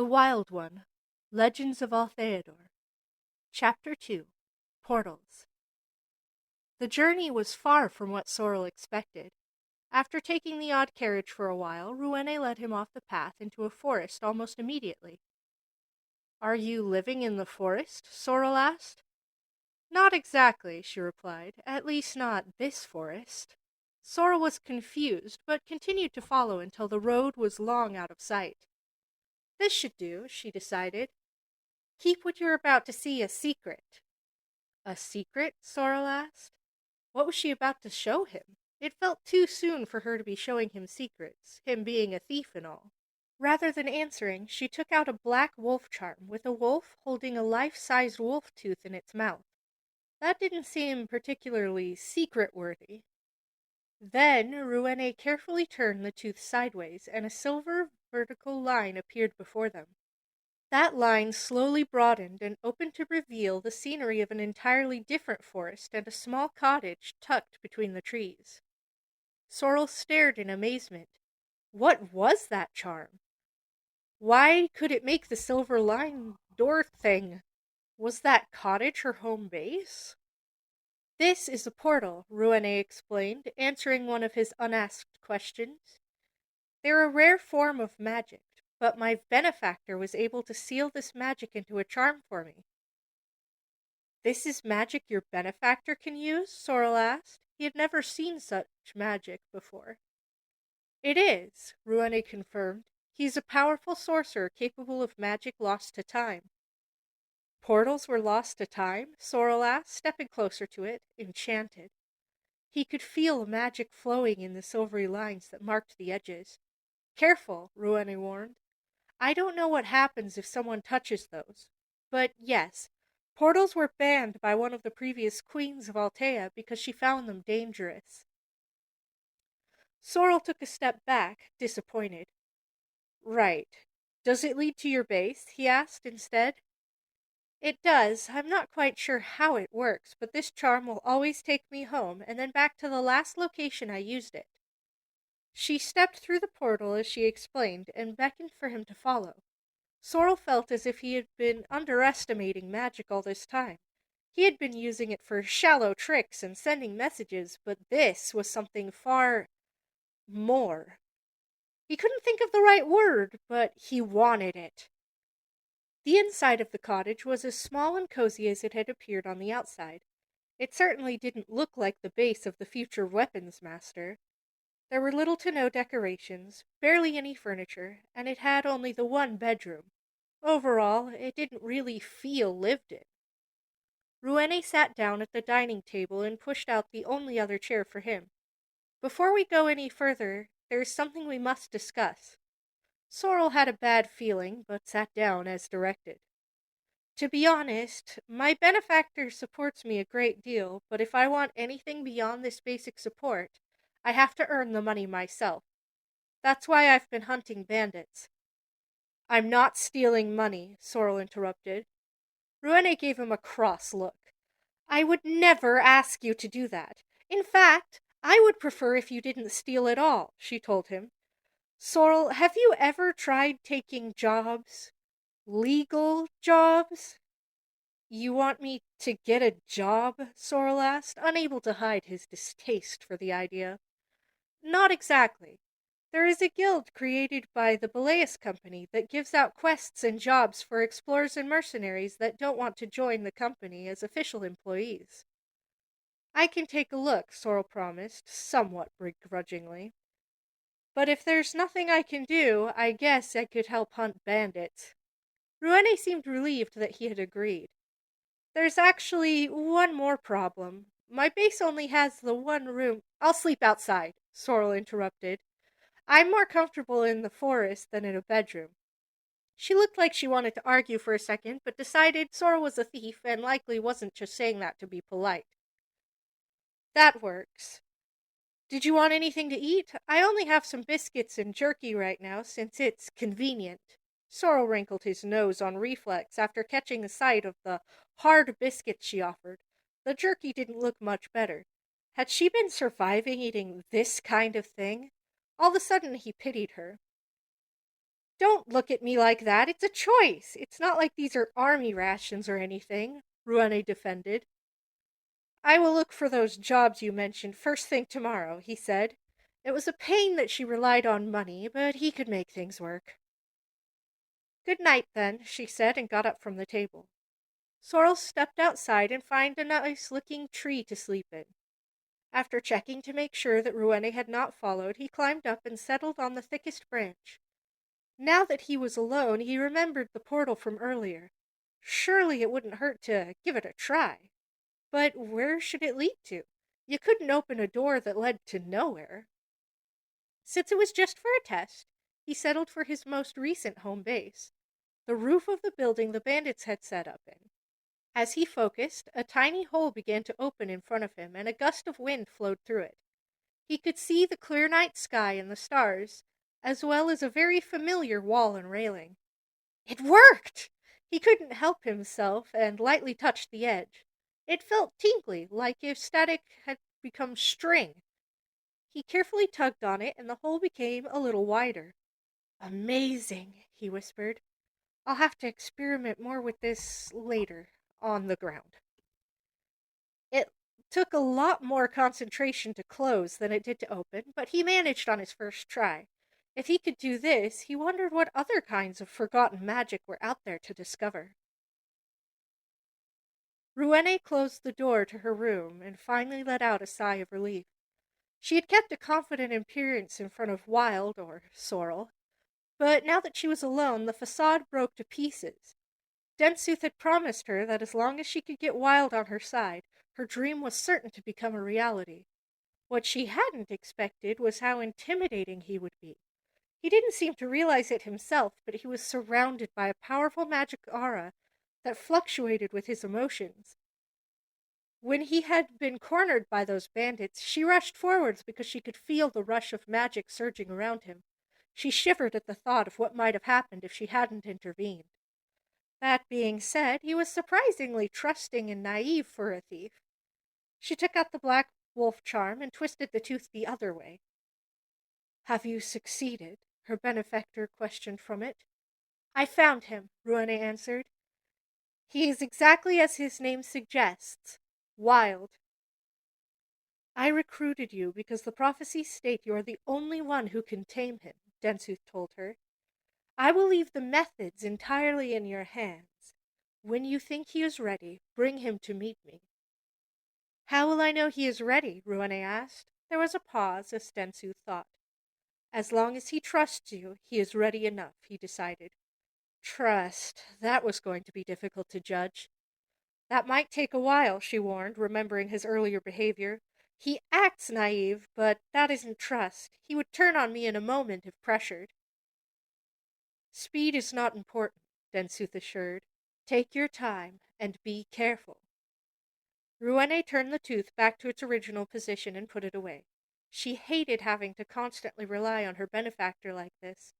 The Wild One, Legends of Altheodor, Chapter 2, Portals. The journey was far from what Sorrel expected. After taking the odd carriage for a while, Rouene led him off the path into a forest almost immediately. "Are you living in the forest?" Sorrel asked. "Not exactly," she replied. "At least not this forest." Sorrel was confused, but continued to follow until the road was long out of sight. This should do, she decided. Keep what you're about to see a secret. A secret? Sorrel asked. What was she about to show him? It felt too soon for her to be showing him secrets, him being a thief and all. Rather than answering, she took out a black wolf charm with a wolf holding a life-sized wolf tooth in its mouth. That didn't seem particularly secret-worthy. Then Rouene carefully turned the tooth sideways, and a silver vertical line appeared before them. That line slowly broadened and opened to reveal the scenery of an entirely different forest and a small cottage tucked between the trees. Sorrel stared in amazement. What was that charm? Why could it make the silver line door thing? Was that cottage her home base? "This is a portal," Rouene explained, answering one of his unasked questions. "They're a rare form of magic, but my benefactor was able to seal this magic into a charm for me." "This is magic your benefactor can use?" Sorrel asked. He had never seen such magic before. "It is," Rouene confirmed. "He's a powerful sorcerer capable of magic lost to time." "Portals were lost to time?" Sorrel asked, stepping closer to it, enchanted. He could feel magic flowing in the silvery lines that marked the edges. "Careful," Rouene warned. "I don't know what happens if someone touches those. But yes, portals were banned by one of the previous queens of Altea because she found them dangerous." Sorrel took a step back, disappointed. "Right. Does it lead to your base?" he asked instead. "It does. I'm not quite sure how it works, but this charm will always take me home and then back to the last location I used it." She stepped through the portal as she explained and beckoned for him to follow. Sorrel felt as if he had been underestimating magic all this time. He had been using it for shallow tricks and sending messages, but this was something far more. He couldn't think of the right word, but he wanted it. The inside of the cottage was as small and cozy as it had appeared on the outside. It certainly didn't look like the base of the future weapons master. There were little to no decorations, barely any furniture, and it had only the one bedroom. Overall, it didn't really feel lived in. Rouene sat down at the dining table and pushed out the only other chair for him. "Before we go any further, there's something we must discuss." Sorrel had a bad feeling, but sat down as directed. "To be honest, my benefactor supports me a great deal, but if I want anything beyond this basic support, I have to earn the money myself. That's why I've been hunting bandits." "I'm not stealing money," Sorrel interrupted. Rouene gave him a cross look. "I would never ask you to do that. In fact, I would prefer if you didn't steal at all," she told him. "Sorrel, have you ever tried taking jobs? Legal jobs?" "You want me to get a job?" Sorrel asked, unable to hide his distaste for the idea. "Not exactly. There is a guild created by the Beleus Company that gives out quests and jobs for explorers and mercenaries that don't want to join the company as official employees." "I can take a look," Sorrel promised, somewhat begrudgingly. "But if there's nothing I can do, I guess I could help hunt bandits." Rouene seemed relieved that he had agreed. "There's actually one more problem. My base only has the one room—" "I'll sleep outside," Sorrel interrupted. "I'm more comfortable in the forest than in a bedroom." She looked like she wanted to argue for a second, but decided Sorrel was a thief and likely wasn't just saying that to be polite. "That works. Did you want anything to eat? I only have some biscuits and jerky right now, since it's convenient." Sorrel wrinkled his nose on reflex after catching a sight of the hard biscuit she offered. The jerky didn't look much better. Had she been surviving eating this kind of thing? All of a sudden he pitied her. Don't look at me like that. It's a choice. It's not like these are army rations or anything, Rouene defended. I will look for those jobs you mentioned first thing tomorrow, he said. It was a pain that she relied on money, but he could make things work. Good night, then, she said, and got up from the table. Sorrel stepped outside and found a nice-looking tree to sleep in. After checking to make sure that Rouene had not followed, he climbed up and settled on the thickest branch. Now that he was alone, he remembered the portal from earlier. Surely it wouldn't hurt to give it a try. But where should it lead to? You couldn't open a door that led to nowhere. Since it was just for a test, he settled for his most recent home base, the roof of the building the bandits had set up in. As he focused, a tiny hole began to open in front of him, and a gust of wind flowed through it. He could see the clear night sky and the stars, as well as a very familiar wall and railing. It worked! He couldn't help himself and lightly touched the edge. It felt tingly, like if static had become string. He carefully tugged on it, and the hole became a little wider. Amazing, he whispered. I'll have to experiment more with this later, on the ground. It took a lot more concentration to close than it did to open, but he managed on his first try. If he could do this, he wondered what other kinds of forgotten magic were out there to discover. Rouene closed the door to her room and finally let out a sigh of relief. She had kept a confident appearance in front of Wild, or Sorrel, but now that she was alone, the facade broke to pieces. Densooth had promised her that as long as she could get Wild on her side, her dream was certain to become a reality. What she hadn't expected was how intimidating he would be. He didn't seem to realize it himself, but he was surrounded by a powerful magic aura that fluctuated with his emotions. When he had been cornered by those bandits, she rushed forwards because she could feel the rush of magic surging around him. She shivered at the thought of what might have happened if she hadn't intervened. That being said, he was surprisingly trusting and naive for a thief. She took out the black wolf charm and twisted the tooth the other way. Have you succeeded? Her benefactor questioned from it. I found him, Rouene answered. He is exactly as his name suggests, Wild. I recruited you because the prophecies state you are the only one who can tame him, Densooth told her. I will leave the methods entirely in your hands. When you think he is ready, bring him to meet me. How will I know he is ready? Rouene asked. There was a pause as Densooth thought. As long as he trusts you, he is ready enough, he decided. Trust. That was going to be difficult to judge. That might take a while, she warned, remembering his earlier behavior. He acts naive, but that isn't trust. He would turn on me in a moment if pressured. Speed is not important, Densooth assured. Take your time and be careful. Rouene turned the tooth back to its original position and put it away. She hated having to constantly rely on her benefactor like this.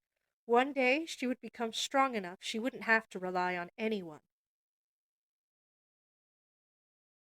One day she would become strong enough she wouldn't have to rely on anyone.